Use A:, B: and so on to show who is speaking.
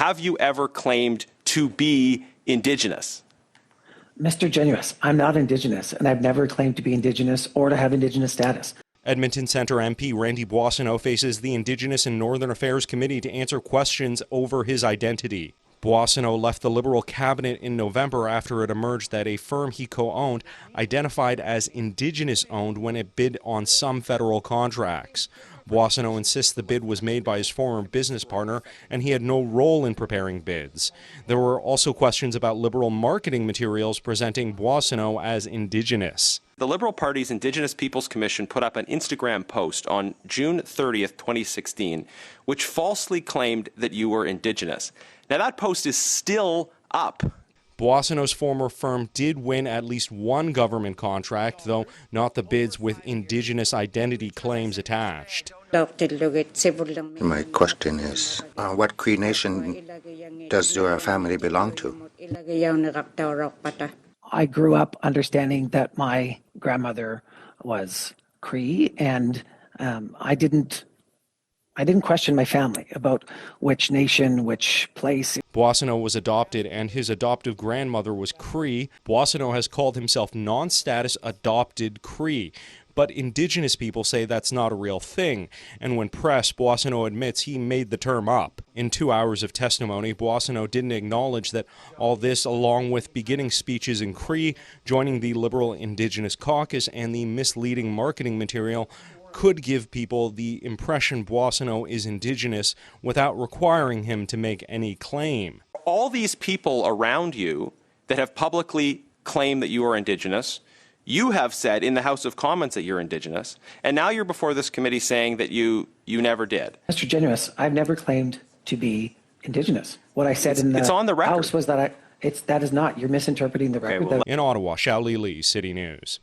A: have you ever claimed to be Indigenous?
B: Mr. Genuous, I'm not Indigenous, and I've never claimed to be Indigenous or to have Indigenous status.
C: Edmonton Centre MP Randy Boissonnault faces the Indigenous and Northern Affairs Committee to answer questions over his identity. Boissonnault left the Liberal cabinet in November after it emerged that a firm he co-owned identified as Indigenous-owned when it bid on some federal contracts. Boissonnault insists the bid was made by his former business partner and he had no role in preparing bids. There were also questions about Liberal marketing materials presenting Boissonnault as Indigenous.
A: The Liberal Party's Indigenous Peoples Commission put up an Instagram post on June 30th, 2016, which falsely claimed that you were Indigenous. Now, that post is still up.
C: Boissonnault's former firm did win at least one government contract, though not the bids with Indigenous identity claims attached.
D: My question is, what Cree Nation does your family belong to?
B: I grew up understanding that my grandmother was Cree, and I didn't question my family about which nation, which place.
C: Boissonnault was adopted and his adoptive grandmother was Cree. Boissonnault has called himself non-status adopted Cree. But Indigenous people say that's not a real thing, and when pressed, Boissonnault admits he made the term up. In 2 hours of testimony, Boissonnault didn't acknowledge that all this, along with beginning speeches in Cree, joining the Liberal Indigenous Caucus, and the misleading marketing material, could give people the impression Boissonnault is Indigenous without requiring him to make any claim.
A: All these people around you that have publicly claimed that you are Indigenous, you have said in the House of Commons that you're Indigenous, and now you're before this committee saying that you never did.
B: Mr. Genuous, I've never claimed to be Indigenous. What I said in the House was that that is not. You're misinterpreting the record.
C: In Ottawa, Xiao Li, City News.